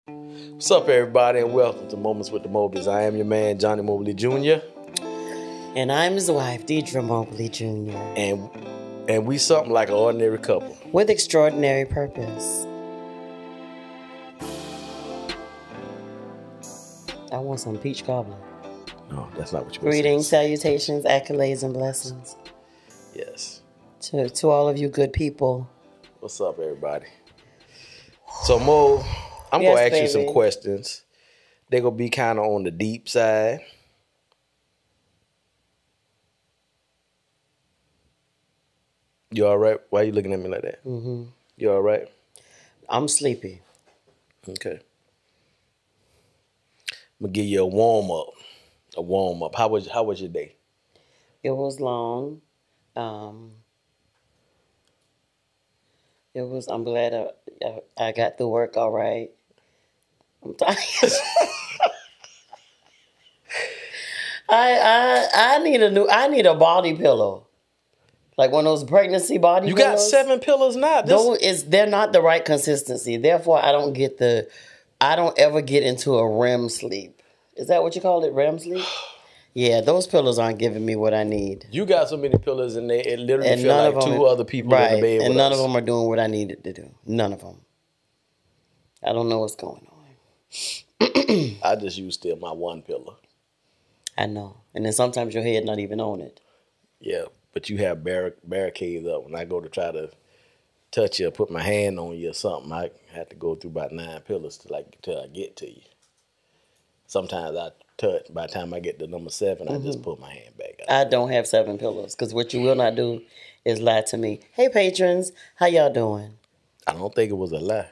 What's up, everybody, and welcome to Moments with the Mobleys. I am your man, Johnnie Mobley Jr. And I'm his wife, Deirdra Mobley Jr. And we something like an ordinary couple. With extraordinary purpose. I want some peach cobbler. No, that's not what you Greetings, salutations, accolades, and blessings. Yes. To all of you good people. What's up, everybody? So, Mo, I'm going to ask you some questions. They're going to be kind of on the deep side. You all right? Why are you looking at me like that? Mm-hmm. You all right? I'm sleepy. Okay. I'm going to give you a warm-up. A warm-up. How was your day? It was long. I'm glad I got to work all right. I'm tired. I need a body pillow. Like one of those pregnancy body pillows. You got 7 pillows now. They're not the right consistency. Therefore, I don't ever get into a REM sleep. Is that what you call it? REM sleep? Yeah, those pillows aren't giving me what I need. You got so many pillows in there, it literally feels like two other people in the bed with and none us. of them are doing what I needed to do. None of them. I don't know what's going on. I just use still my one pillow. I know. And then sometimes your head not even on it. Yeah, but you have barricades up. When I go to try to touch you or put my hand on you or something, I have to go through about 9 pillows till I get to you. Sometimes I touch. By the time I get to number 7, I just put my hand back out. I don't have 7 pillows because what you will not do is lie to me. Hey, patrons, how y'all doing? I don't think it was a lie.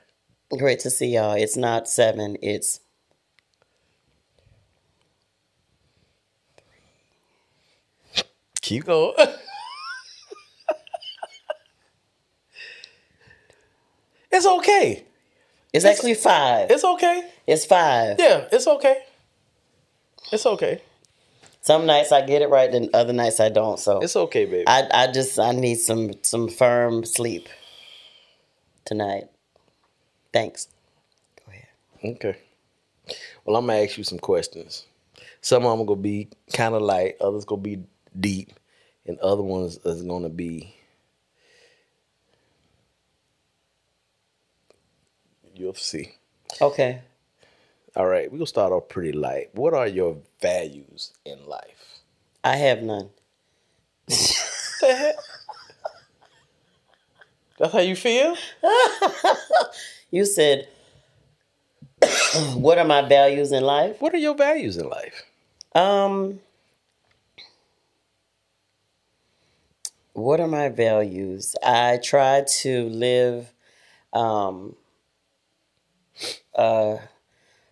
Great to see y'all. It's not 7. It's 3. Keep going. It's okay. It's actually 5. It's okay. It's 5. Yeah, it's okay. It's okay. Some nights I get it right, and other nights I don't. So it's okay, baby. I need some firm sleep tonight. Thanks. Go ahead. Okay. Well, I'm gonna ask you some questions. Some of them are gonna be kind of light, others gonna be deep, and other ones is gonna be you'll see. Okay. All right, we're gonna start off pretty light. What are your values in life? I have none. The heck? That's how you feel? You said, what are my values in life? What are your values in life? What are my values? I try to live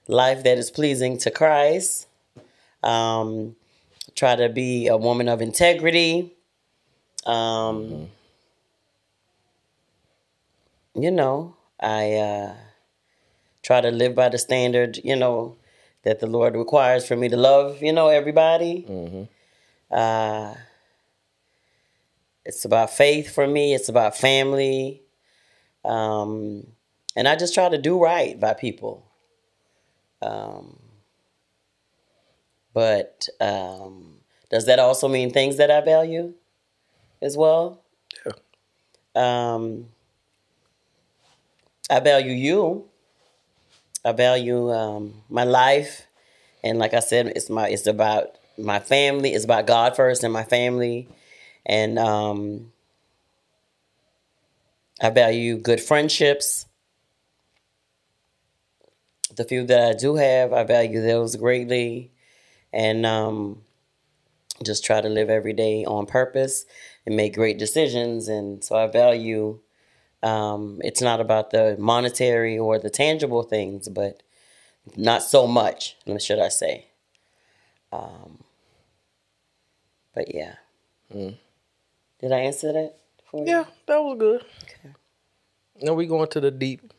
life that is pleasing to Christ. Try to be a woman of integrity. You know, I try to live by the standard, that the Lord requires for me to love, everybody. It's about faith for me. It's about family. And I just try to do right by people. But does that also mean things that I value as well? Yeah. I value you. I value my life, and like I said, it's about my family. It's about God first and my family, and I value good friendships. The few that I do have, I value those greatly, and just try to live every day on purpose and make great decisions. And so I value. It's not about the monetary or the tangible things, but not so much, should I say. But yeah. Did I answer that for you? Yeah, that was good. Okay. Now we going to the deep.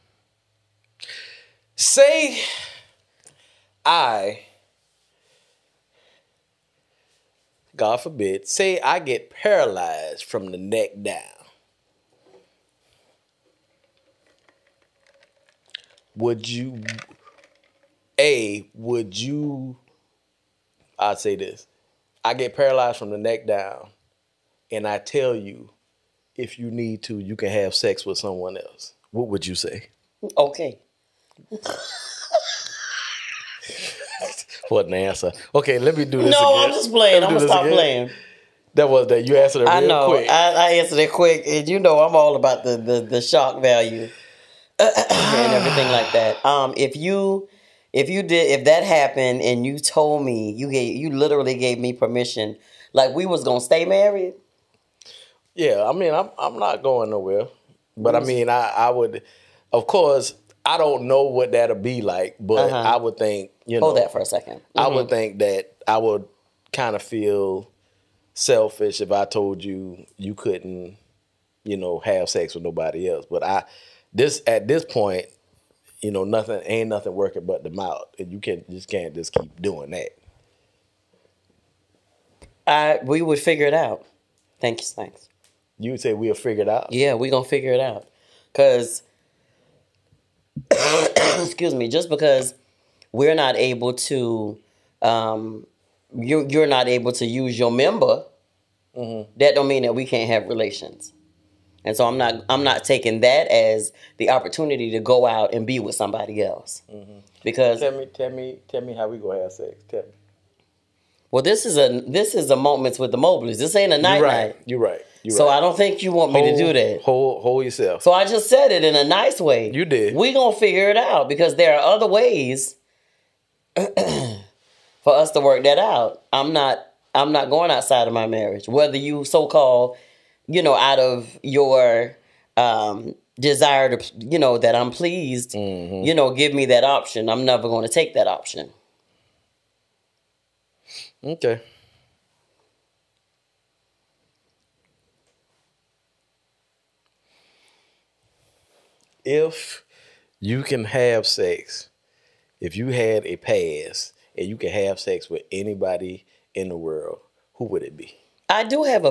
Say God forbid, say I get paralyzed from the neck down. Would you would you? I'd say this: I get paralyzed from the neck down, and I tell you, if you need to, you can have sex with someone else. What would you say? Okay. What an answer. Okay, let me do this No, again. I'm just playing. I'm going to stop playing. That was that. You answered it real quick. I answered it quick. And you know I'm all about the shock value and everything like that. If that happened and you told me, you literally gave me permission, like we was going to stay married. Yeah, I mean, I'm not going nowhere. But I mean, I would, of course, I don't know what that'll be like, but I would think, Hold that for a second. Mm-hmm. I would think that I would kind of feel selfish if I told you you couldn't, have sex with nobody else. But at this point, ain't nothing working but the mouth, and you can't just keep doing that. We would figure it out. Thanks. You would say we'll figure it out? Yeah, we're going to figure it out. Because, excuse me, just because we're not able to, you're not able to use your member, that don't mean that we can't have relations. And so I'm not taking that as the opportunity to go out and be with somebody else. Because tell me how we gonna have sex. Tell me. Well, this is a Moments with the Mobleys. This ain't a night. You're right. So I don't think you want me to do that. Hold yourself. So I just said it in a nice way. You did. We gonna figure it out because there are other ways for us to work that out. I'm not going outside of my marriage. Whether you so-called, out of your desire to, that I'm pleased, give me that option. I'm never going to take that option. Okay. If you can have sex, if you had a pass and you can have sex with anybody in the world, who would it be? I do have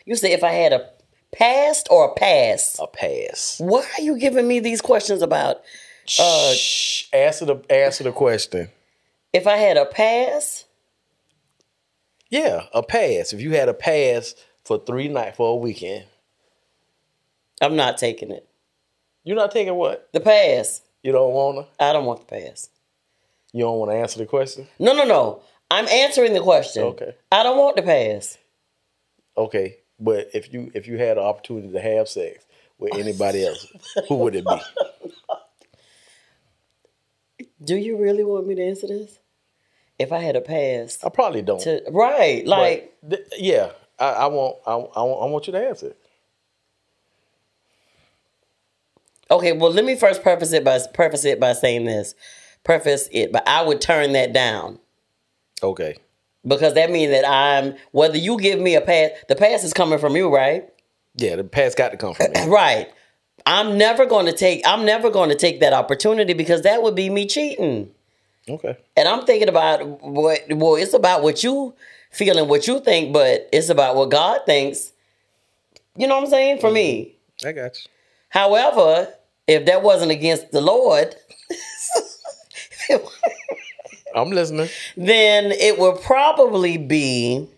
you say if I had a past or a pass? A pass. Why are you giving me these questions about? Answer the question. If I had a pass? Yeah, a pass. If you had a pass for 3 nights, for a weekend. I'm not taking it. You're not taking what? The pass. You don't want to? I don't want the pass. You don't want to answer the question? No. I'm answering the question. Okay. I don't want the pass. Okay, but if you had an opportunity to have sex with anybody else, who would it be? Do you really want me to answer this? If I had a pass, I probably don't. Right, like yeah, I want you to answer. Okay, well, let me first preface it by saying this. But I would turn that down. Okay. Because that means that whether you give me a pass, the pass is coming from you, right? Yeah, the pass got to come from me. Right. I'm never going to take that opportunity because that would be me cheating. Okay. And I'm thinking about it's about what you feel and what you think, but it's about what God thinks. You know what I'm saying? For me. I got you. However, if that wasn't against the Lord, I'm listening. Then it would probably be.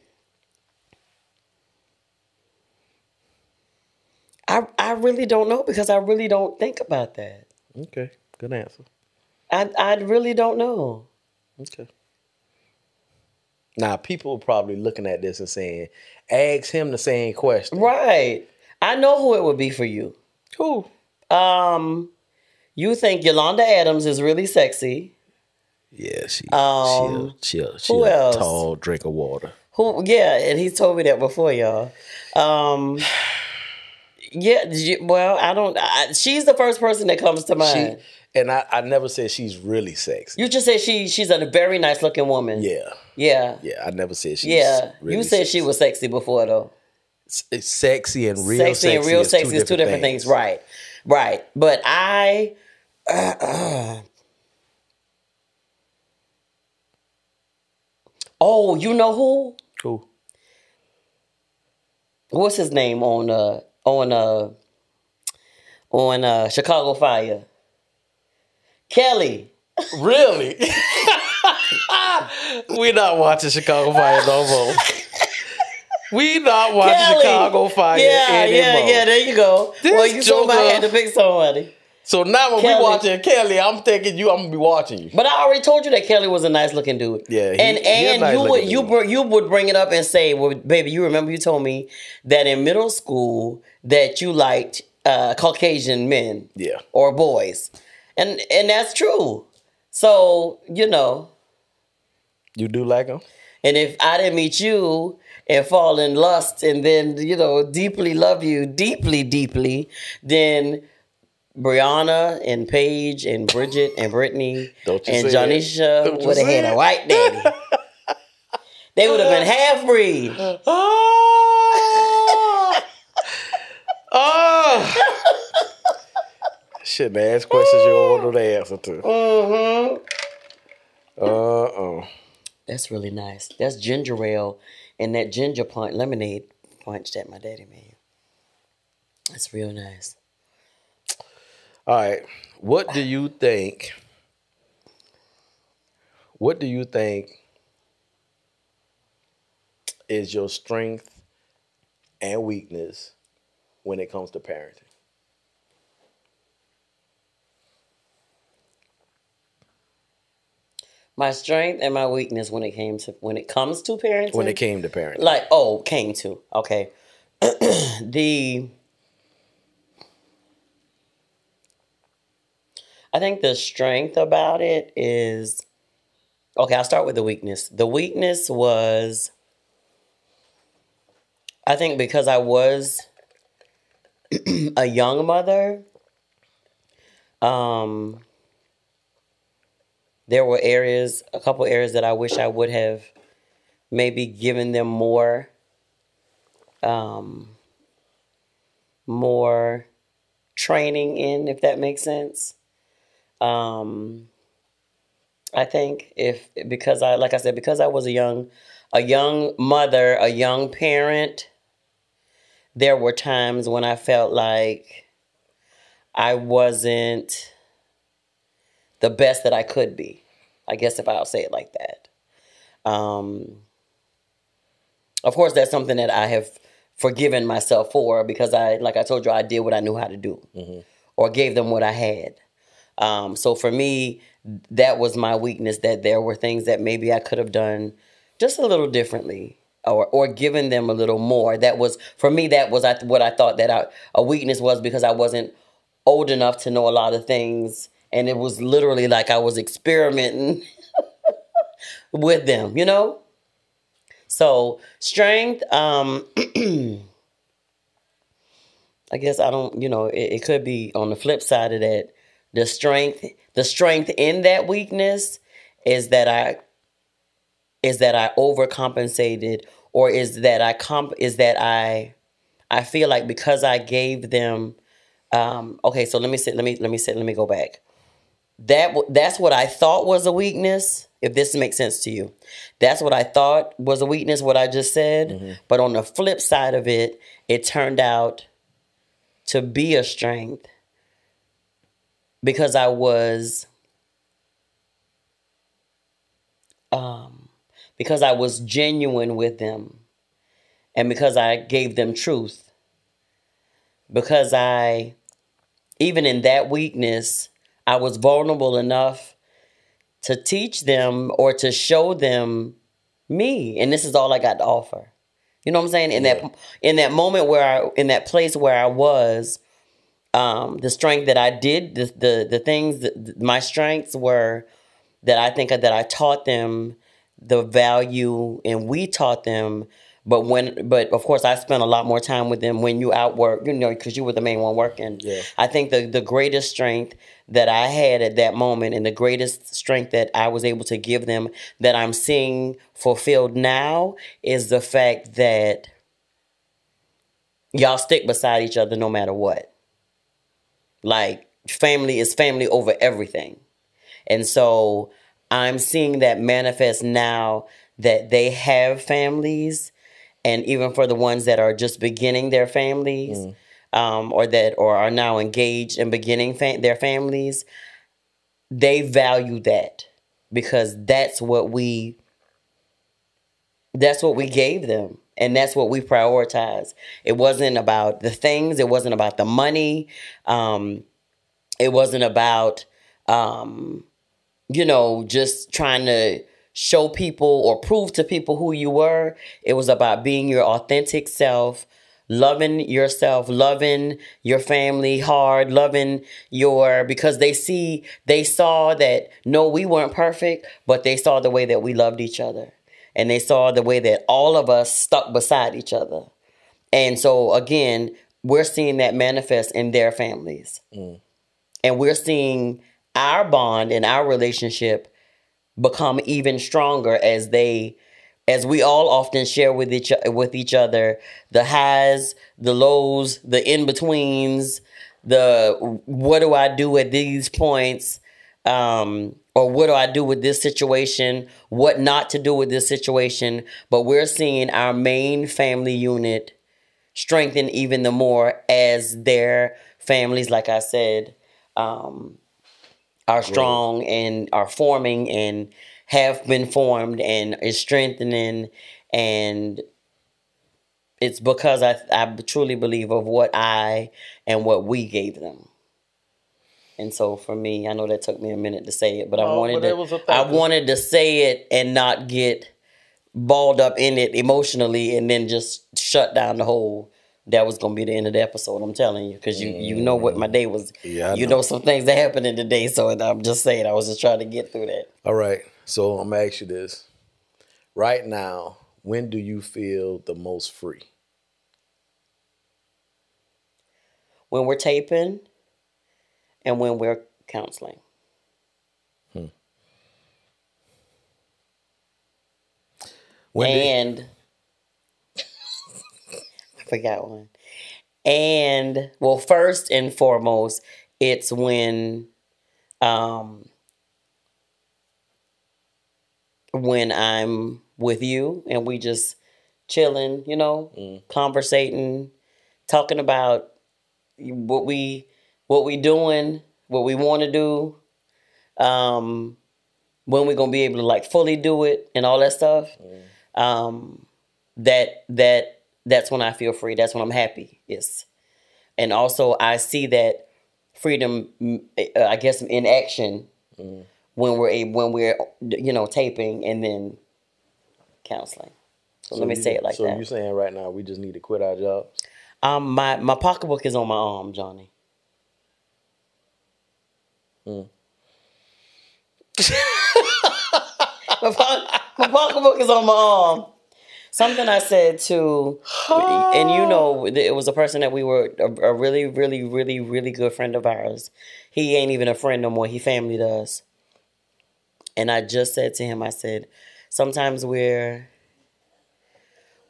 I really don't know because I really don't think about that. Okay, good answer. I really don't know. Okay. Now people are probably looking at this and saying, "Ask him the same question." Right. I know who it would be for you. Who? You think Yolanda Adams is really sexy? Yeah, she who else? Tall drink of water. Who? Yeah, and he told me that before, y'all. Yeah. Well, I don't. She's the first person that comes to mind. I never said she's really sexy. You just said she's a very nice looking woman. Yeah. Yeah. Yeah. I never said she's. Yeah. Really you said sexy. She was sexy before though. It's sexy and real sexy and real sexy is two different things. Right. But oh, you know who? Who? What's his name on Chicago Fire? Kelly. Really? We not watching Chicago Fire no more. We not watching Kelly. Chicago Fire anymore. Yeah, there you go. This well, you told me I Joker- had to pick somebody. So now when Kelly. we watching Kelly, I'm thinking you. I'm gonna be watching you. But I already told you that Kelly was a nice looking dude. Yeah, and a nice you would bring it up and say, "Well, baby, you remember you told me that in middle school that you liked Caucasian men, Yeah. or boys," and that's true. So You do like him? and if I didn't meet you and fall in lust and then deeply love you deeply, then Brianna and Paige and Bridget and Brittany and Jonisha would have had a white daddy. They would have been half breed. Oh. Shouldn't ask questions you don't want to answer to. That's really nice. That's ginger ale and that ginger lemonade punch that my daddy made. That's real nice. All right. What do you think is your strength and weakness when it comes to parenting? My strength and my weakness when it comes to parenting. When it came to parenting. Came to. Okay. I think the strength about it is, okay, I'll start with the weakness. The weakness was, I think because I was a young mother, there were a couple areas that I wish I would have maybe given them more training in, if that makes sense. I think because I was a young mother, a young parent, there were times when I felt like I wasn't the best that I could be. I guess if I'll say it like that. Of course, that's something that I have forgiven myself for because like I told you, I did what I knew how to do, or gave them what I had. So for me, that was my weakness, that there were things that maybe I could have done just a little differently, or given them a little more. That was, for me, that was what I thought that a weakness was, because I wasn't old enough to know a lot of things. And it was literally like I was experimenting with them, So strength, I guess I don't, it could be on the flip side of that. The strength in that weakness is that I overcompensated, or is that I feel like because I gave them, okay, so let me go back. That's what I thought was a weakness, if this makes sense to you. That's what I thought was a weakness, what I just said. But on the flip side of it, it turned out to be a strength because I was genuine with them, and because I gave them truth. Because even in that weakness, I was vulnerable enough to teach them or to show them me, and this is all I got to offer. You know what I'm saying? In that moment in that place where I was, the strength that I did, the things that my strengths were, that I think that I taught them the value, and we taught them. But of course, I spent a lot more time with them when you outwork, because you were the main one working. Yeah. I think the greatest strength that I had at that moment, and the greatest strength that I was able to give them, that I'm seeing fulfilled now, is the fact that y'all stick beside each other no matter what. Like, family is family over everything. And so I'm seeing that manifest now that they have families. And even for the ones that are just beginning their families, or are now engaged in beginning their families, they value that because that's what we gave them. And that's what we prioritize. It wasn't about the things. It wasn't about the money. It wasn't about, just trying to show people or prove to people who you were. It was about being your authentic self, loving yourself, loving your family hard, because they saw that, no, we weren't perfect, but they saw the way that we loved each other. And they saw the way that all of us stuck beside each other. And so, again, we're seeing that manifest in their families. And we're seeing our bond and our relationship become even stronger as we all often share with each other, the highs, the lows, the in-betweens, the what do I do at these points, or what do I do with this situation, what not to do with this situation. But we're seeing our main family unit strengthen even the more as their families, like I said, are strong and are forming and have been formed and is strengthening. And it's because I truly believe of what I and what we gave them. And so for me, I know that took me a minute to say it, but I wanted to say it and not get balled up in it emotionally and then just shut down the whole. That was going to be the end of the episode, I'm telling you, because you know what my day was. Yeah, you know some things that happened in the day, so I'm just saying, I was just trying to get through that. All right, so I'm going to ask you this. Right now, when do you feel the most free? When we're taping and when we're counseling. I forgot one. And, well, first and foremost, it's when I'm with you and we just chilling, conversating, talking about what we doing, what we want to do, when we're going to be able to fully do it and all that stuff. That's when I feel free. That's when I'm happy. Yes. And also I see that freedom, I guess, in action when we're taping and then counseling. So let me say it like that. So you're saying right now we just need to quit our jobs? My pocketbook is on my arm, Johnnie. My pocketbook is on my arm. Something I said to, and it was a person that we were a really, really, really, really good friend of ours. He ain't even a friend no more. He family to us. And I just said to him, I said, sometimes we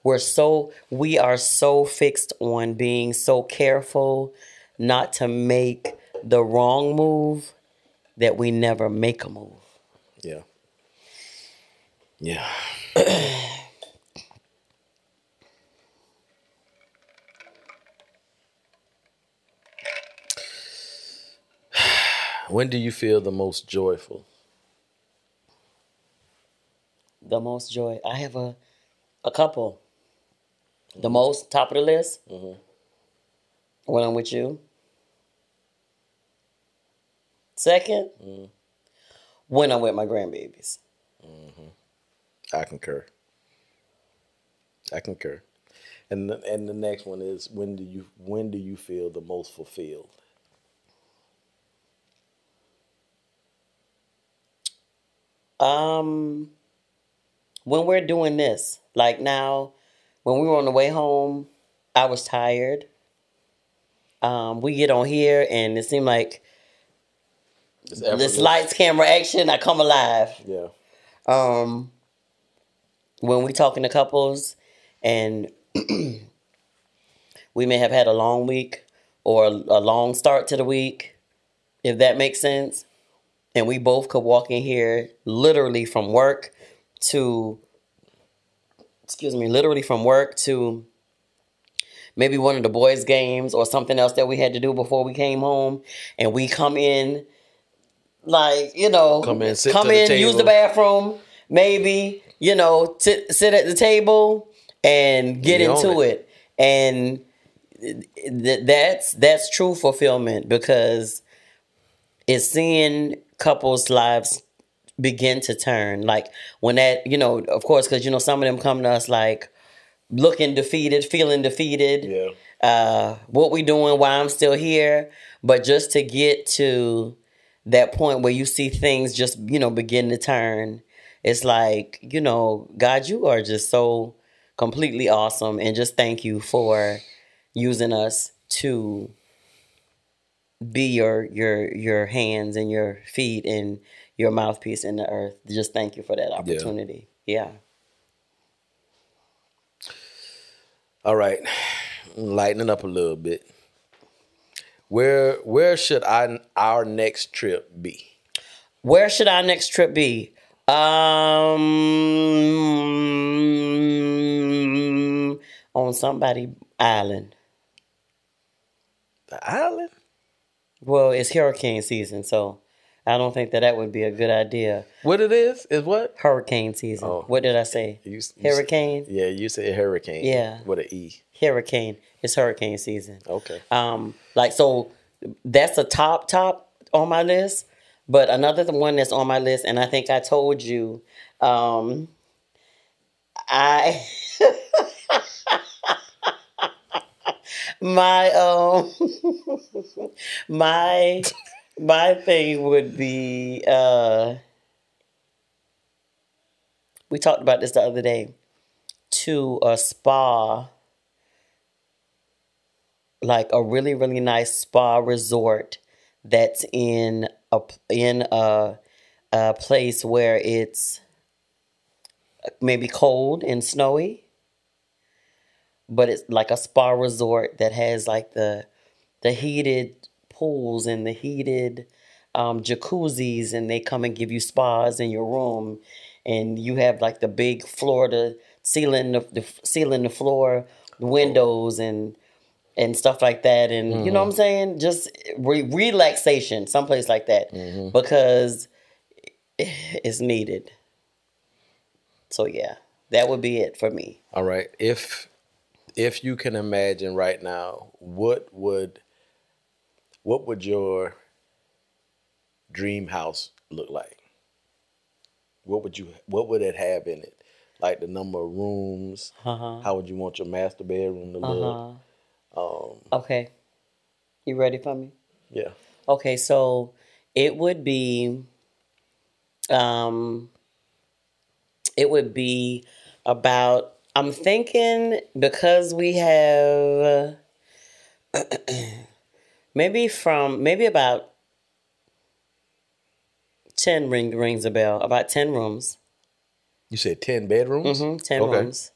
are so fixed on being so careful not to make the wrong move that we never make a move. Yeah. Yeah. When do you feel the most joyful? The most joy. I have a couple. The most, top of the list, when I'm with you. Second, when I'm with my grandbabies. I concur. And the next one is, when do you feel the most fulfilled? When we're doing this, like now, when we were on the way home, I was tired. We get on here and it seemed like this lights, camera, action, I come alive. Yeah. When we talking to couples and we may have had a long week or a long start to the week, if that makes sense. And we both could walk in here literally from work to maybe one of the boys' games or something else that we had to do before we came home. And we come in Like, Come in, use the bathroom, maybe, sit at the table and get into it. And that's true fulfillment, because it's seeing couples' lives begin to turn. Like when that, of course, because, some of them come to us like looking defeated, feeling defeated. Yeah. What we doing, why I'm still here. But just to get to that point where you see things just, begin to turn. It's like, God, you are just so completely awesome. And just thank you for using us to be your hands and your feet and your mouthpiece in the earth. Just thank you for that opportunity. Yeah. All right. Lightening up a little bit. Where should our next trip be? Where should our next trip be? On somebody island. The island? Well, it's hurricane season, so I don't think that would be a good idea. What it is what? Hurricane season. Oh. What did I say? Hurricane? Yeah, you said hurricane. Yeah. With an E. Hurricane. It's hurricane season. Okay. So that's a top on my list. But another one that's on my list, and I think I told you, my thing would be, we talked about this the other day, to a spa, like a really, really nice spa resort that's in a place where it's maybe cold and snowy, but it's like a spa resort that has like the heated pools and the heated jacuzzis, and they come and give you spas in your room, and you have like the big floor to ceiling, the floor, the windows and stuff like that, and you know what I'm saying? Just relaxation, someplace like that, because it's needed. So yeah, that would be it for me. All right. If you can imagine right now, what would your dream house look like? What would it have in it? Like the number of rooms? How would you want your master bedroom to look? Okay. You ready for me? Yeah. Okay, so it would be about, I'm thinking, because we have maybe about 10 rings a bell, about 10 rooms. You said 10 bedrooms? 10 rooms.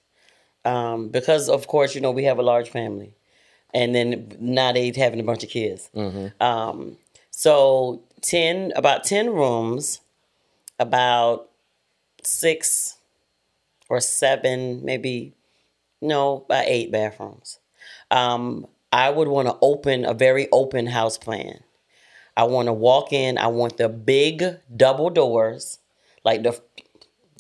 Because of course, we have a large family. And then now they having a bunch of kids. So about 10 rooms, about 6 or 7, about 8 bathrooms. I would want to open a very open house plan. I want to walk in. I want the big double doors, like the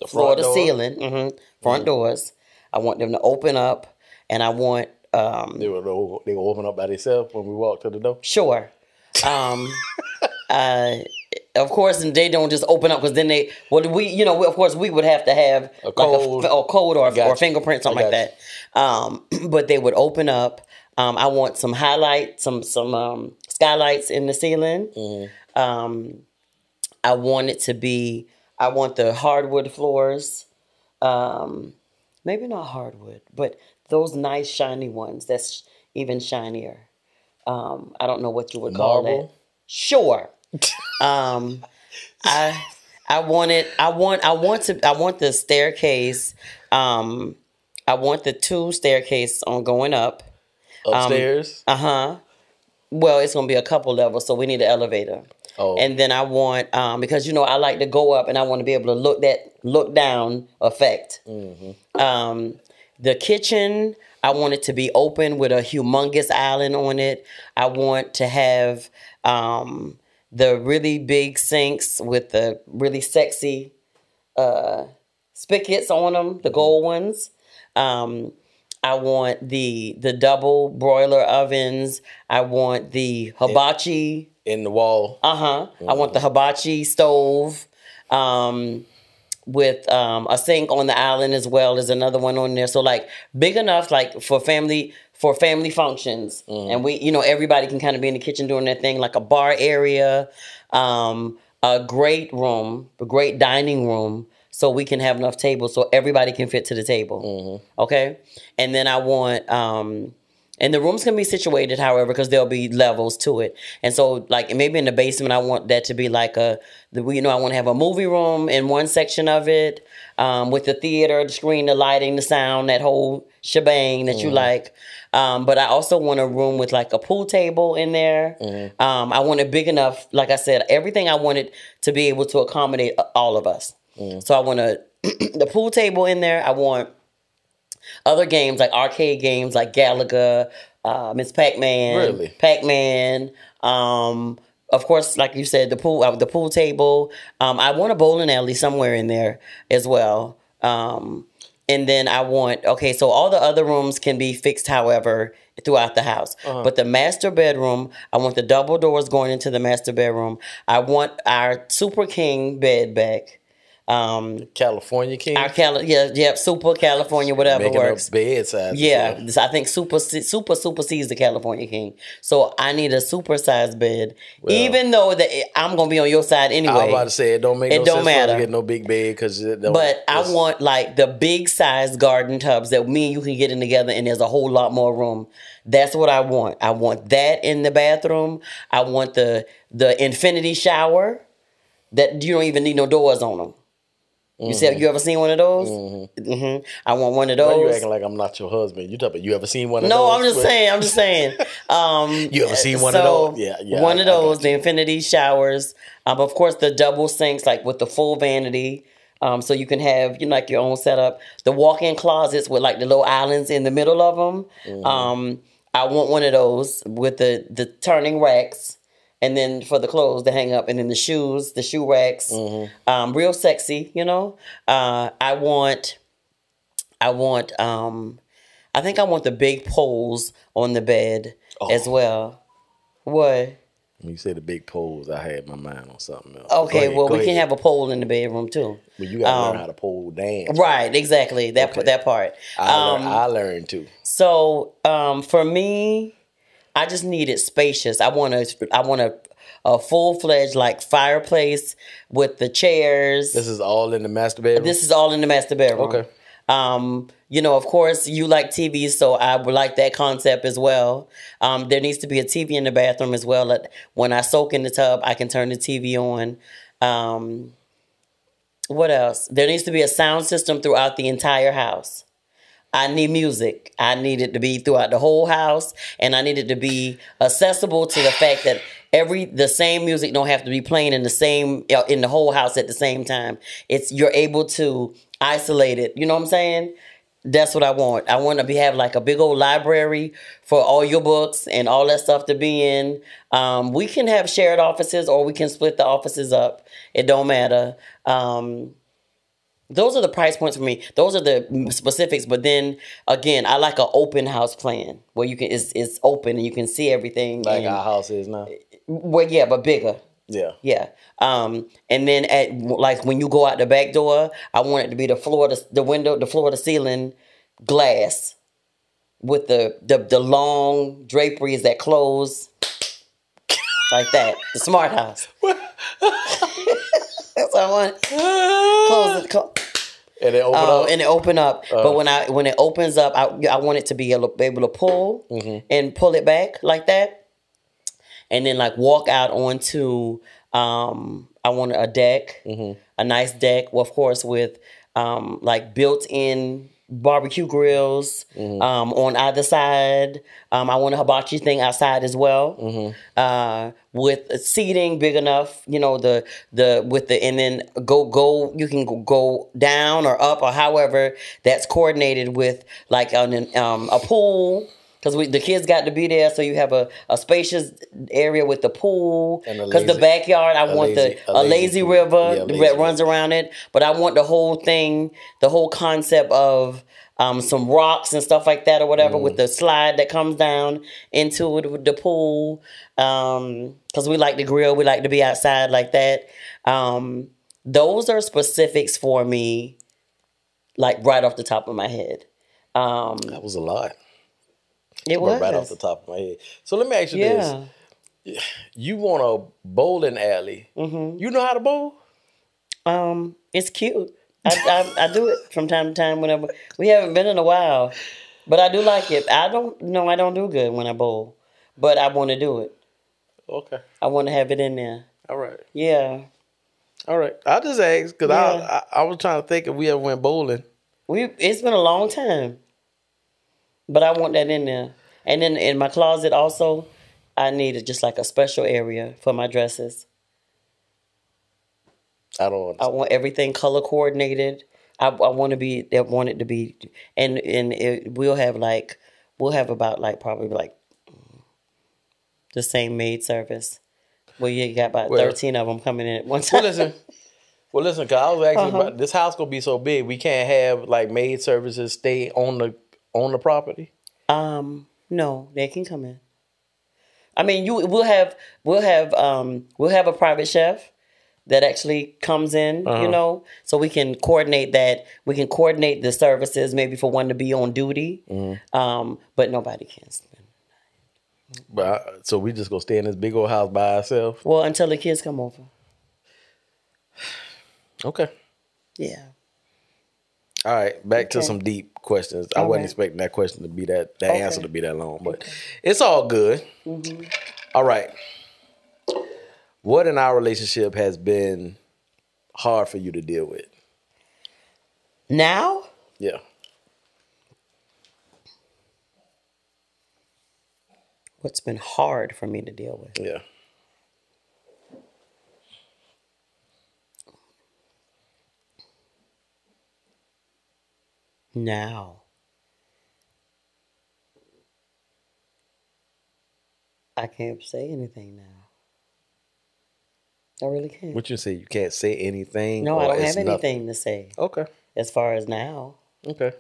floor to ceiling, front doors. I want them to open up, and I want they will open up by themselves when we walk to the door. Sure. Of course, and they don't just open up, because then of course we would have to have a code, or fingerprint, something like that. But they would open up. I want some highlights, some skylights in the ceiling. I want it to be, I want the hardwood floors. Maybe not hardwood, but those nice shiny ones that's even shinier. I don't know what you would call Marble? that. Sure. I want the staircase. I want the 2 staircases on going up. Upstairs? Well, it's going to be a couple levels, so we need an elevator. Oh. And then I want, because, I like to go up and I want to be able to look down effect. The kitchen, I want it to be open with a humongous island on it. I want to have the really big sinks with the really sexy spigots on them, the gold ones. I want the double broiler ovens. I want the hibachi in the wall. I want the hibachi stove. With a sink on the island as well as another one on there. So like big enough like for family functions. And we, everybody can kind of be in the kitchen doing their thing, like a bar area, a great room, a great dining room, so we can have enough tables so everybody can fit to the table. Okay? And then I want and the rooms can be situated, however, because there'll be levels to it. And so, like, maybe in the basement, I want that to be like I want to have a movie room in one section of it, with the theater, the screen, the lighting, the sound, that whole shebang that you like. But I also want a room with like a pool table in there. I want it big enough, like I said, everything I wanted to be able to accommodate all of us. So I want the pool table in there. I want other games like arcade games like Galaga, Miss Pac-Man, Pac-Man. Of course, like you said, the pool table. I want a bowling alley somewhere in there as well. And then I want so all the other rooms can be fixed, however, throughout the house. But the master bedroom, I want the double doors going into the master bedroom. I want our Super King bed back. California King? Super California, whatever making works. Up bed size. Yeah, I think super supersedes the California King. So I need a super sized bed, even though I'm gonna be on your side anyway. I was about to say it don't sense matter. To get no big bed But I want like the big size garden tubs that me and you can get in together, and there's a whole lot more room. That's what I want. I want that in the bathroom. I want the infinity shower that you don't even need no doors on them. You said you ever seen one of those? I want one of those. Why you acting like I'm not your husband? You ever seen one of those? No, I'm just saying. You ever seen one of those? Yeah. One of those, the infinity showers. Of course, the double sinks, like with the full vanity. So you can have like your own setup. The walk-in closets with like the little islands in the middle of them. I want one of those with the turning racks. And then for the clothes to hang up, and then the shoe racks, real sexy, I think I want the big poles on the bed as well. What? When you say the big poles, I had my mind on something else. Okay, we can have a pole in the bedroom too. But you gotta learn how to pole dance. Right, exactly. That part. I learned too. So for me, I just need it spacious. I want a full-fledged like fireplace with the chairs. This is all in the master bedroom? This is all in the master bedroom. Okay. Of course, you like TV, so I would like that concept as well. There needs to be a TV in the bathroom as well. When I soak in the tub, I can turn the TV on. What else? There needs to be a sound system throughout the entire house. I need music. I need it to be throughout the whole house, and I need it to be accessible to the fact that the same music don't have to be playing in the whole house at the same time. You're able to isolate it. You know what I'm saying? That's what I want. I want to have like a big old library for all your books and all that stuff to be in. We can have shared offices, or we can split the offices up. It don't matter. Those are the price points for me. Those are the specifics. But then again, I like an open house plan where it's open and you can see everything. Like our house is now. Well, yeah, but bigger. Yeah. And then when you go out the back door, I want it to be the floor to ceiling glass with the long draperies that close like that. The smart house. That's what I want. Close. And it open up. And it open up. But when it opens up, I want it to be able to pull and pull it back like that, and then like walk out onto. I want a deck, a nice deck, well, of course, with like built-in barbecue grills on either side. I want a hibachi thing outside as well, with seating big enough, and then you can go down or up or however that's coordinated with like a pool Because the kids got to be there, so you have a spacious area with the pool. Because the backyard, I want a lazy river that runs around it. But I want the whole thing, the whole concept of some rocks and stuff like that or whatever with the slide that comes down into the pool. Because we like to grill, we like to be outside like that. Those are specifics for me, like right off the top of my head. That was a lot. It was right off the top of my head. So let me ask you this: you want a bowling alley? Mm-hmm. You know how to bowl? It's cute. I do it from time to time whenever we haven't been in a while, but I do like it. I don't do good when I bowl, but I want to do it. Okay. I want to have it in there. All right. Yeah. All right. I just asked because I was trying to think if we ever went bowling. It's been a long time. But I want that in there. And then in my closet also, I needed just like a special area for my dresses. I don't understand. I want everything color coordinated. I want it to be, and we'll have about probably the same maid service. Well, you got about 13 of them coming in at one time. Well, listen, cause I was asking about this house gonna be so big, we can't have like maid services stay on the property. No, they can come in. I mean, we'll have a private chef that actually comes in, so we can coordinate that. We can coordinate the services, maybe for one to be on duty. But nobody can spend. But so we just gonna stay in this big old house by ourselves? Well, until the kids come over. Okay. Yeah. All right, back to some deep questions. I wasn't expecting that question to be that answer to be that long, but it's all good. Mm-hmm. All right. What in our relationship has been hard for you to deal with? Now? Yeah. What's been hard for me to deal with? Yeah. Now. I can't say anything now. I really can't. What you say? You can't say anything? No, I don't have anything to say. Okay. As far as now. Okay.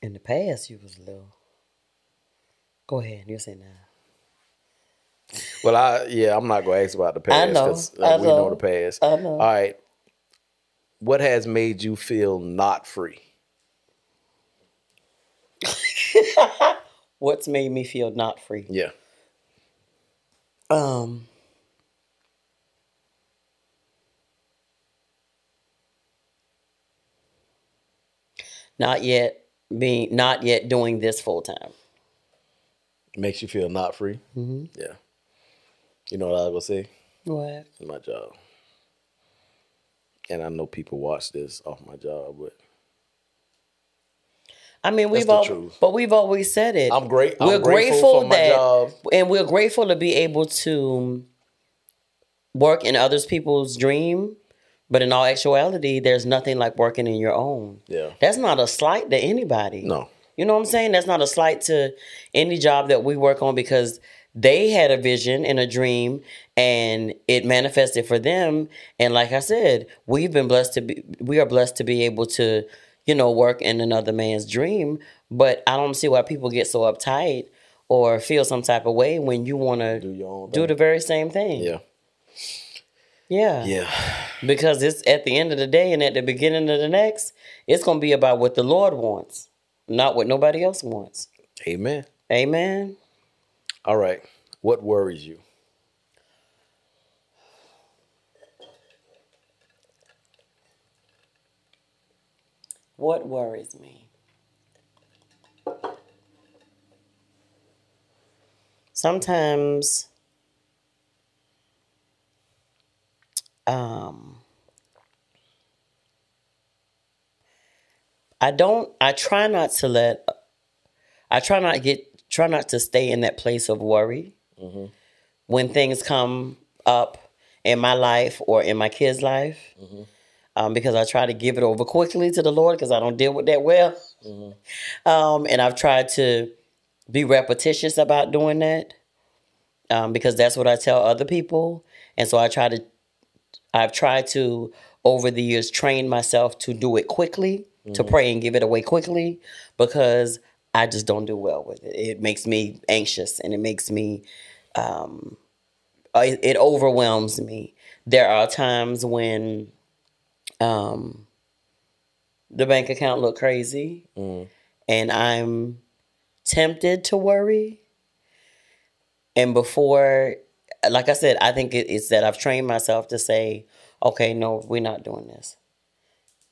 In the past, you was a little. Go ahead. You say now. Well, I'm not going to ask about the past. I know. Because we know the past. I know. All right. What has made you feel not free? What's made me feel not free? Yeah. Not yet doing this full time. Makes you feel not free? Mm-hmm. Yeah. You know what I was going to say? What? My job. And I know people watch this off my job, but I mean, we've always said it. I'm grateful for my job, and we're grateful to be able to work in other people's dream. But in all actuality, there's nothing like working in your own. Yeah, that's not a slight to anybody. No, you know what I'm saying? That's not a slight to any job that we work on because they had a vision and a dream and it manifested for them. And like I said, we are blessed to be able to, work in another man's dream. But I don't see why people get so uptight or feel some type of way when you want to do the very same thing. Yeah. Yeah. Yeah. Because it's at the end of the day and at the beginning of the next, it's going to be about what the Lord wants, not what nobody else wants. Amen. Amen. All right. What worries you? What worries me? Sometimes I try not to stay in that place of worry when things come up in my life or in my kids' life, because I try to give it over quickly to the Lord because I don't deal with that well. And I've tried to be repetitious about doing that, because that's what I tell other people. And so I've tried to, over the years, train myself to do it quickly, to pray and give it away quickly, because I just don't do well with it. It makes me anxious, and it makes me, it overwhelms me. There are times when the bank account look crazy, and I'm tempted to worry. And before, like I said, I think it's that I've trained myself to say, okay, no, we're not doing this.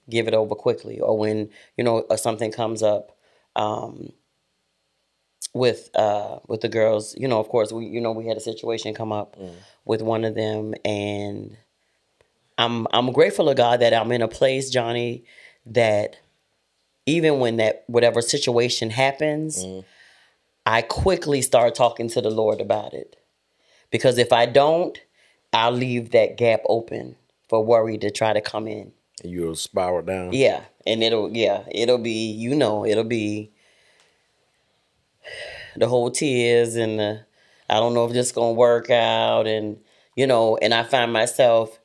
Give it over quickly. Or when, something comes up, with the girls, of course, we had a situation come up with one of them, and I'm grateful to God that I'm in a place, Johnnie, that even when that whatever situation happens, I quickly start talking to the Lord about it. Because if I don't, I'll leave that gap open for worry to try to come in. You'll spiral down. Yeah. And it'll be, it'll be the whole tears and I don't know if this is going to work out. And, and I find myself,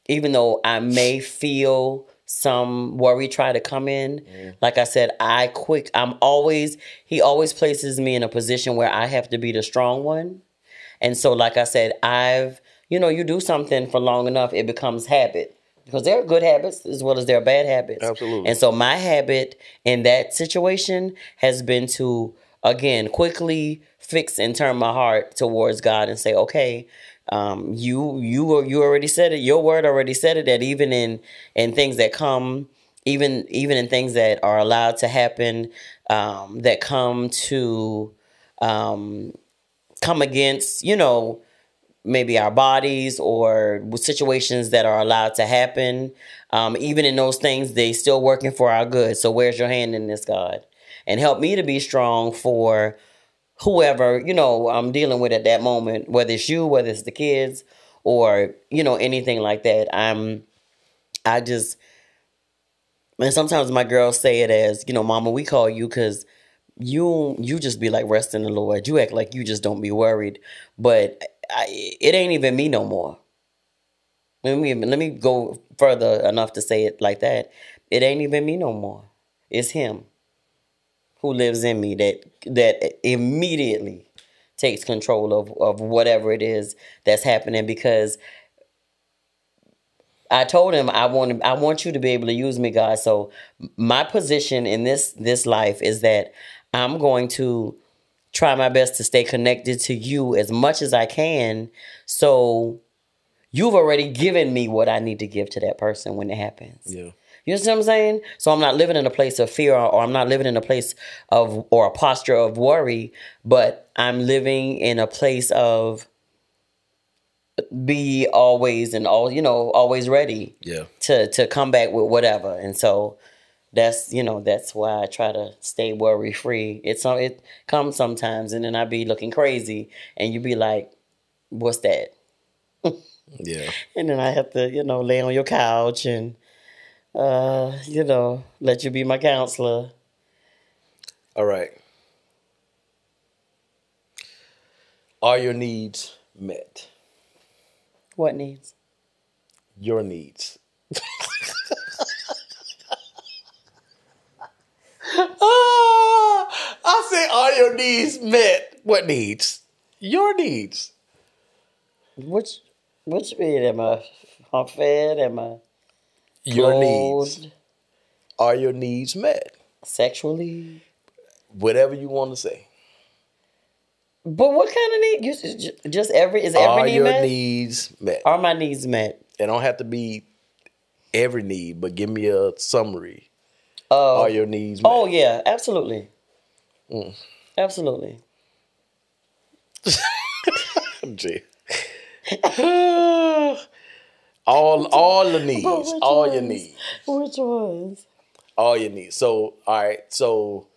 even though I may feel some worry try to come in, like I said, he always places me in a position where I have to be the strong one. And so, like I said, you do something for long enough, it becomes habit. Because there are good habits as well as there are bad habits. Absolutely. And so my habit in that situation has been to, again, quickly fix and turn my heart towards God and say, okay, you already said it. Your word already said it, that even in things that come, even in things that are allowed to happen, that come to come against, maybe our bodies or situations that are allowed to happen. Even in those things, they still working for our good. So where's your hand in this, God? And help me to be strong for whoever, I'm dealing with at that moment, whether it's you, whether it's the kids, or, anything like that. And sometimes my girls say it as, Mama, we call you because you just be like, rest in the Lord. You act like you just don't be worried. But it ain't even me no more. Let me go further enough to say it like that. It ain't even me no more. It's him who lives in me that immediately takes control of whatever it is that's happening, because I told him I want you to be able to use me, God. So my position in this life is that I'm going to try my best to stay connected to you as much as I can. So you've already given me what I need to give to that person when it happens. Yeah. You know what I'm saying? So I'm not living in a place of fear, or I'm not living in a place of, or a posture of worry, but I'm living in a place of be always and always ready. Yeah. To come back with whatever. And so that's why I try to stay worry free. It comes sometimes, and then I be looking crazy, and you be like, "What's that?" Yeah. And then I have to lay on your couch and let you be my counselor. All right. Are your needs met? What needs? Your needs. I said, are your needs met? What needs? Your needs. Which need? Am I fed? Am I Your clothed? needs. Are your needs met? Sexually? Whatever you want to say. But what kind of need? Is every need Are your met? needs met? Are my needs met? It don't have to be every need, but give me a summary. Are your needs met? Oh yeah, absolutely. Absolutely. Gee. all the needs. All your needs. Which ones? All your needs. So, all right. So,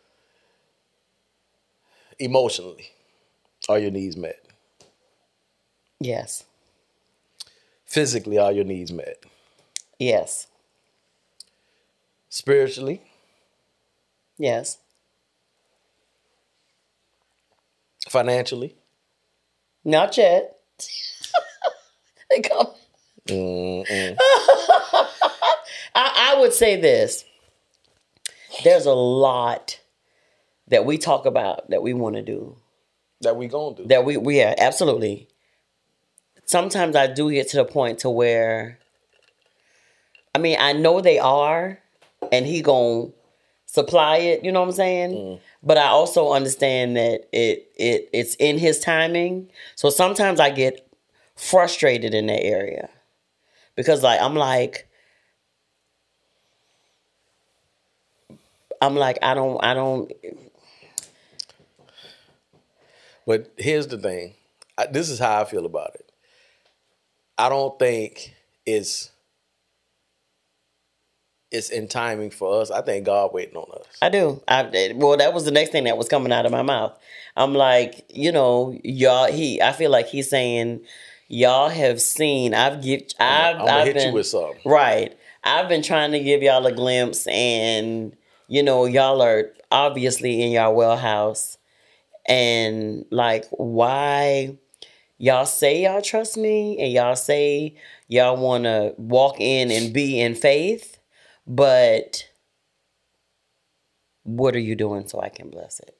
emotionally, are your needs met? Yes. Physically, are your needs met? Yes. Spiritually? Yes. Financially? Not yet. They come. I would say this. There's a lot that we talk about that we want to do. That we gonna do. That we yeah, absolutely. Sometimes I do get to the point to where, I mean, I know they are, and he gonna supply it, you know what I'm saying? But I also understand that it's in his timing. So sometimes I get frustrated in that area. Because I'm like, I don't. But here's the thing. This is how I feel about it. I don't think it's in timing for us. I think God waiting on us. I do. Well, that was the next thing that was coming out of my mouth. I'm like, y'all. I feel like he's saying, y'all have seen. I'm gonna hit you with something. Right. I've been trying to give y'all a glimpse, and y'all are obviously in y'all wellhouse, and why y'all say y'all trust me, and y'all say y'all want to walk in and be in faith, but what are you doing so I can bless it?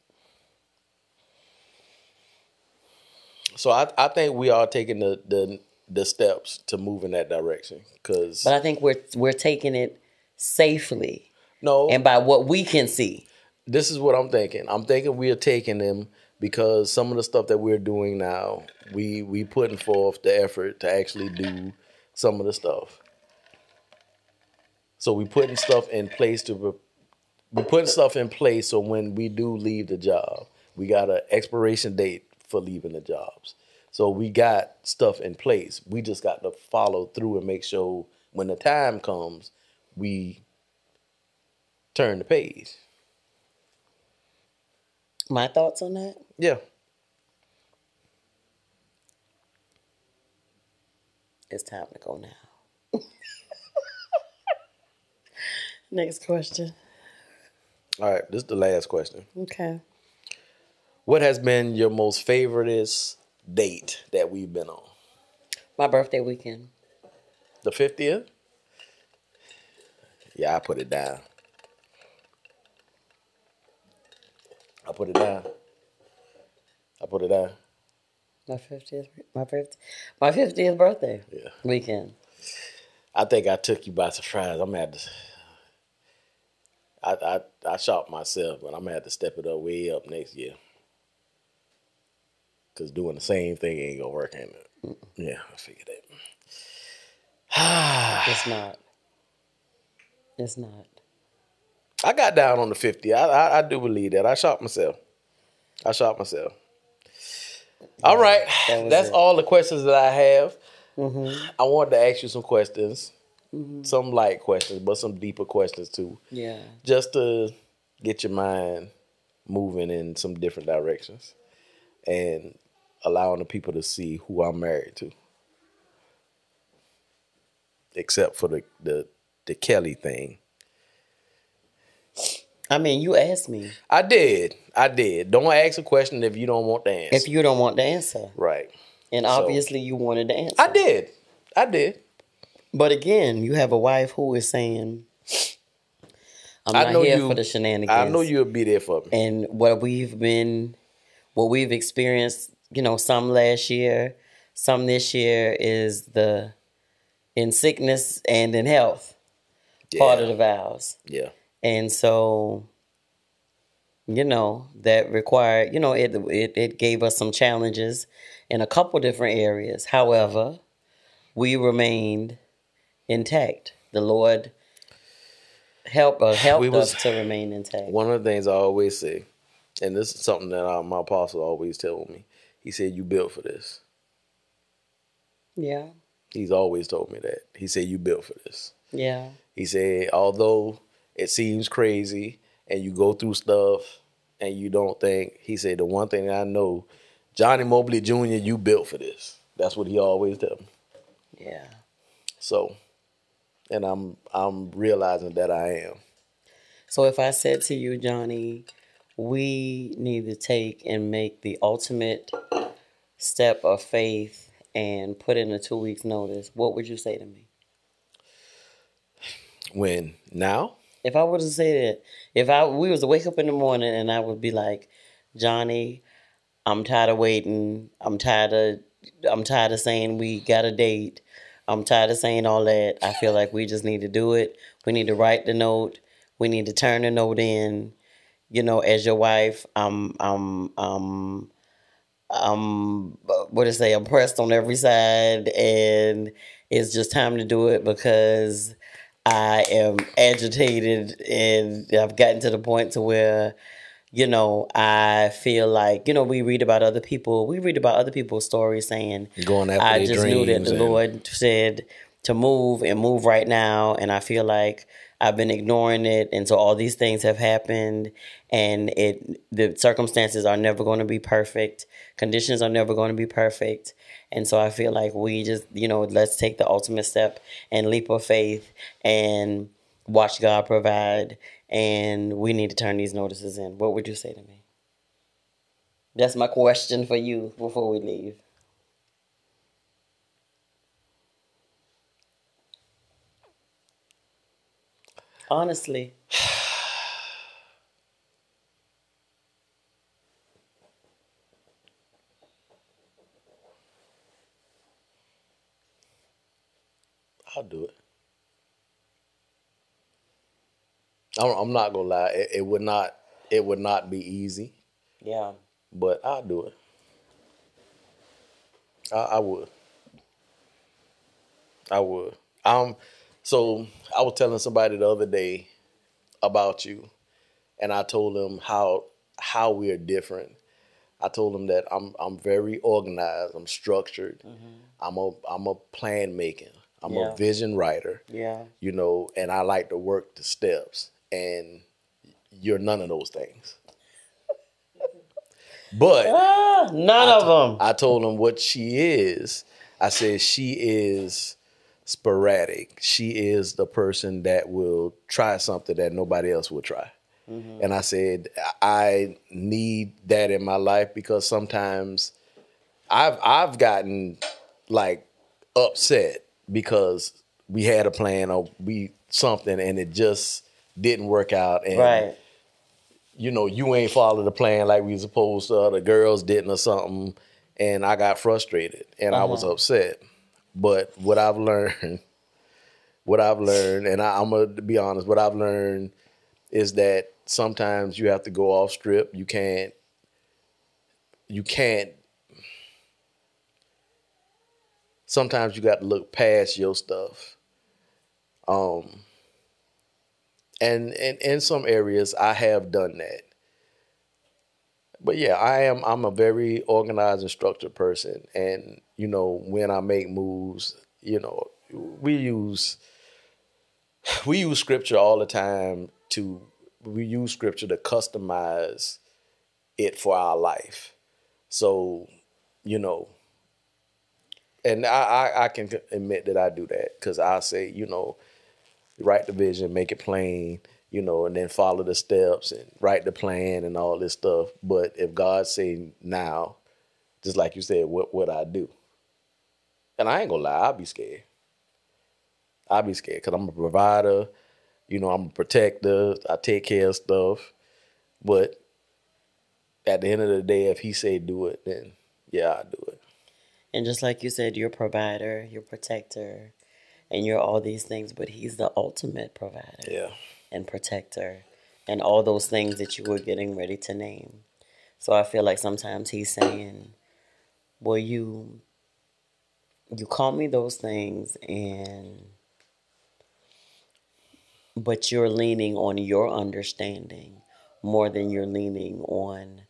So I think we are taking the steps to move in that direction. But I think we're taking it safely. No. And by what we can see. This is what I'm thinking. I'm thinking we are taking them because some of the stuff that we're doing now, we putting forth the effort to actually do some of the stuff. So we putting stuff in place so when we do leave the job, we got an expiration date for leaving the jobs. So we got stuff in place. We just got to follow through and make sure when the time comes, we turn the page. My thoughts on that? Yeah. It's time to go now. Next question. All right, this is the last question. Okay. What has been your most favoriteest date that we've been on? My birthday weekend. The 50th? Yeah, I put it down. I put it down. My 50th birthday weekend. I think I took you by surprise. I'm gonna have to. I shot myself, but I'm gonna have to step it up way up next year. Cause doing the same thing ain't gonna work, ain't it? Yeah, I figured that. It's not. I got down on the 50. I do believe that. I shot myself. All right. That's all the questions that I have. Mm-hmm. I wanted to ask you some questions. Mm-hmm. Some light questions, but some deeper questions too. Yeah. Just to get your mind moving in some different directions and allowing the people to see who I'm married to. Except for the Kelly thing. I mean, you asked me. I did. Don't ask a question if you don't want the answer. If you don't want the answer. Right. And obviously you wanted the answer. I did. But again, you have a wife who is saying, I'm not here for the shenanigans. I know you'll be there for me. And what we've experienced, some last year, some this year is in sickness and in health part of the vows. Yeah. And so, that required, it gave us some challenges in a couple different areas. However, we remained intact. The Lord helped us to remain intact. One of the things I always say, and this is something that my apostle always told me, he said, you built for this. Yeah. He's always told me that. He said, you built for this. Yeah. He said, although it seems crazy and you go through stuff and you don't think, he said, the one thing I know, Johnnie Mobley Jr., you built for this. That's what he always tell me. Yeah. So, and I'm realizing that I am. So if I said to you, Johnnie, we need to take and make the ultimate step of faith and put in a 2 weeks notice, what would you say to me? When now? If I were to say that, we was to wake up in the morning and I would be like, Johnnie, I'm tired of waiting. I'm tired of saying we got a date. I'm tired of saying all that. I feel like we just need to do it. We need to write the note. We need to turn the note in. You know, as your wife, what to say, I'm pressed on every side, and it's just time to do it because I am agitated, and I've gotten to the point to where, you know, I feel like, you know, we read about other people's stories saying, Going after I their just knew that dreams the and Lord said to move and move right now. And I feel like I've been ignoring it. And so all these things have happened, and the circumstances are never going to be perfect. Conditions are never going to be perfect. And so I feel like we just, you know, let's take the ultimate step and leap of faith and watch God provide, and we need to turn these notices in. What would you say to me? That's my question for you before we leave. Honestly. I'll do it. I'm not gonna lie. It would not be easy, Yeah. but I'll do it. I would. I would. So I was telling somebody the other day about you, and I told them how we are different. I told them that I'm very organized. I'm structured. I'm a plan maker. I'm a Yeah. vision writer. Yeah. You know, and I like to work the steps. And you're none of those things. But None of them. I told him what she is. I said she is sporadic. She is the person that will try something that nobody else will try. And I said I need that in my life because sometimes I've gotten like upset because we had a plan or we something and it just didn't work out, and Right. you know, you ain't followed the plan like we supposed to, or the girls didn't or something, and I got frustrated and I was upset. But what I've learned, and I'm gonna be honest, what I've learned is that sometimes you have to go off strip. You can't. Sometimes you got to look past your stuff. And in some areas, I have done that. But yeah, I'm a very organized and structured person. And, you know, when I make moves, you know, we use scripture all the time we use scripture to customize it for our life. So, you know, and I can admit that I do that because I say, you know, write the vision, make it plain, you know, and then follow the steps and write the plan and all this stuff. But if God say now, just like you said, what would I do? And I ain't gonna lie, I'll be scared. I'll be scared because I'm a provider, you know, I'm a protector, I take care of stuff. But at the end of the day, if he say do it, then yeah, I'll do it. And just like you said, you're a provider, you're a protector, and you're all these things, but he's the ultimate provider Yeah. and protector and all those things that you were getting ready to name. So I feel like sometimes he's saying, well, you call me those things, and but you're leaning on your understanding more than you're leaning on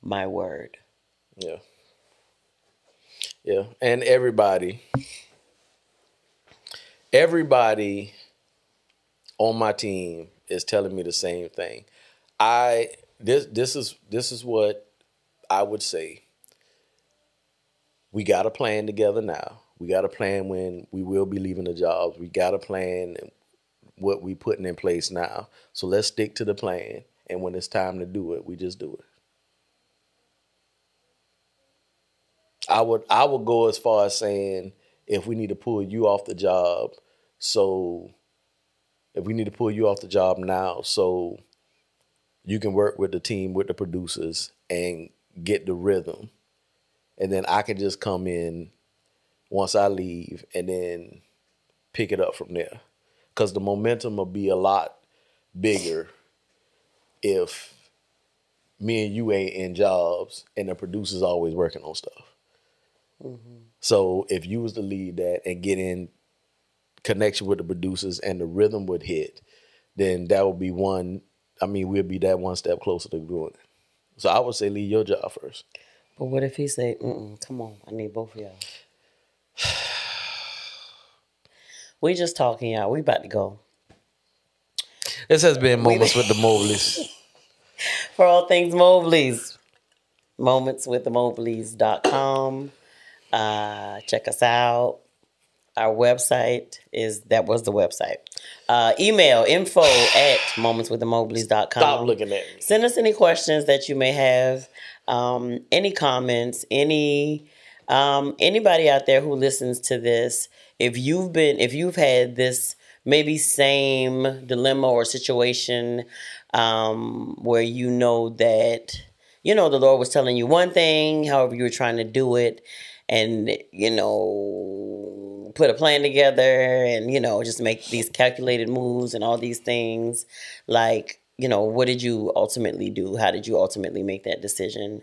my word. Yeah. Yeah. And everybody on my team is telling me the same thing. This is what I would say. We got a plan together now. We got a plan when we will be leaving the jobs. We got a plan what we putting in place now. So let's stick to the plan. And when it's time to do it, we just do it. I would go as far as saying if we need to pull you off the job, so if we need to pull you off the job now, so you can work with the team, with the producers, and get the rhythm. And then I can just come in once I leave and then pick it up from there. Because the momentum will be a lot bigger if me and you ain't in jobs and the producer's always working on stuff. Mm-hmm. So if you was to lead that and get in connection with the producers and the rhythm would hit, then that would be we'll be that one step closer to doing it. So I would say leave your job first. But what if he say, come on, I need both of y'all. We just talking, y'all. We about to go. This has been Moments with the Mobleys. For all things Mobleys, momentswiththemobleys.com. Check us out. Our website was the website. Email info@momentswiththemobleys.com. Stop looking at me. Send us any questions that you may have, any comments, anybody out there who listens to this. If you've had this maybe same dilemma or situation, where you know that, the Lord was telling you one thing, however you were trying to do it, and, put a plan together and, just make these calculated moves and all these things. Like, what did you ultimately do? How did you ultimately make that decision?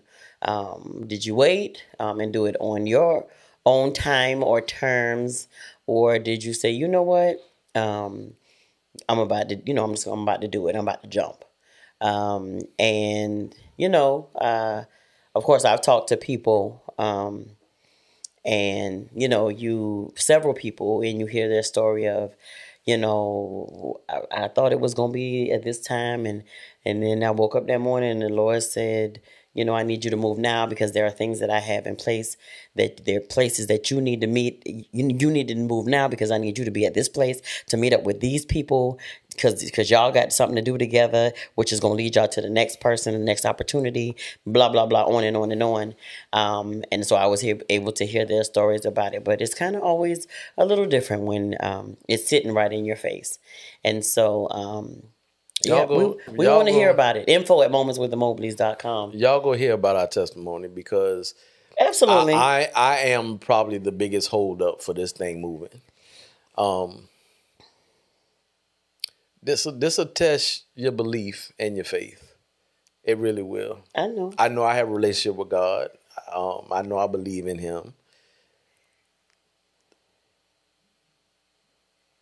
Did you wait and do it on your own time or terms? Or did you say, you know what? I'm about to do it. I'm about to jump. Of course, I've talked to people, and, several people, and you hear their story of, I thought it was going to be at this time. And then I woke up that morning and the Lord said, I need you to move now because there are things that I have in place, that there are places that you need to meet. You need to move now because I need you to be at this place to meet up with these people because y'all got something to do together, which is going to lead y'all to the next person, the next opportunity, blah, blah, blah, on and on and on. And so I was able to hear their stories about it. But it's kind of always a little different when it's sitting right in your face. And so... we want to hear about it. Info@momentswiththemobleys.com. Y'all go hear about our testimony because absolutely, I am probably the biggest holdup for this thing moving. This will test your belief and your faith. It really will. I know I have a relationship with God. I know I believe in Him.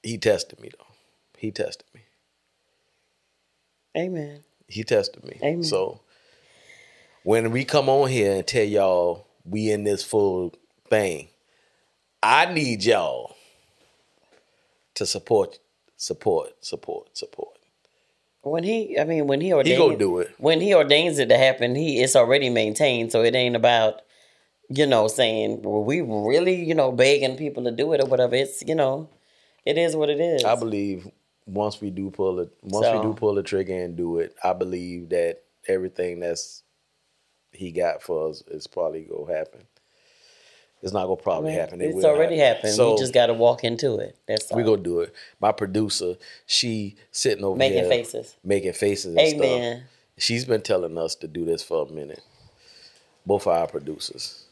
He tested me though. He tested me. Amen. He tested me. Amen. So when we come on here and tell y'all we in this full thing, I need y'all to support. When he ordains, he gonna do it. When he ordains it to happen, it's already maintained. So it ain't about, saying, well, we really, begging people to do it or whatever. It's, it is what it is. I believe once we do pull the trigger and do it, I believe that everything that's he got for us is probably gonna happen. It's not gonna probably happen. It's already happened. So we just got to walk into it. That's all. We gonna do it. My producer, she sitting over making here faces and Amen. Stuff. She's been telling us to do this for a minute. Both of our producers.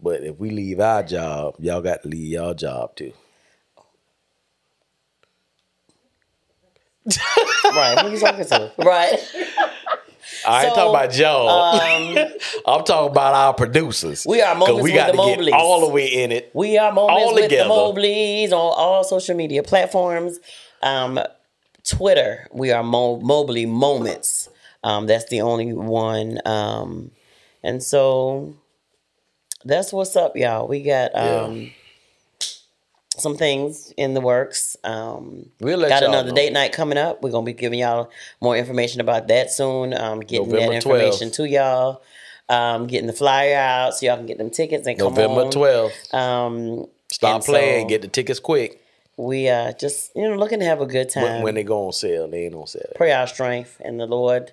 But if we leave our job, y'all got to leave y'all job too. Right, who you talking to? Right. I ain't talking about y'all. I'm talking about our producers. We are Moments with the Mobleys. Get all the way in it. We are Moments with the Mobleys on all social media platforms. Twitter, we are Mobley Moments. That's the only one. And so that's what's up, y'all. We got some things in the works. We'll let got y'all another know. Date night coming up. We're going to be giving y'all more information about that soon. Getting November that information 12th. To y'all. Getting the flyer out so y'all can get them tickets and come November on. 12th. Stop And playing. so Get the tickets quick. we just looking to have a good time. When they go on sale, they ain't on sale. Pray our strength in the Lord.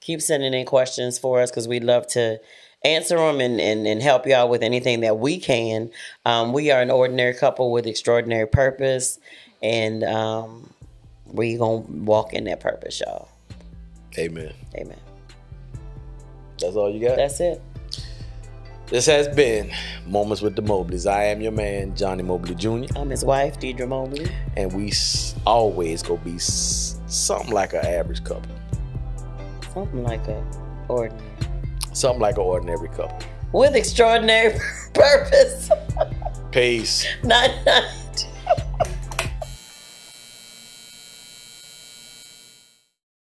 Keep sending in questions for us because we'd love to answer them and help you out with anything that we can. We are an ordinary couple with extraordinary purpose, and we gonna walk in that purpose, y'all. Amen. Amen. That's all you got? That's it. This has been Moments with the Mobleys. I am your man, Johnnie Mobley Jr. I'm his wife, Deirdra Mobley. And we always gonna be something like an average couple. Something like a ordinary. Something like an ordinary couple. With extraordinary purpose. Peace. Night.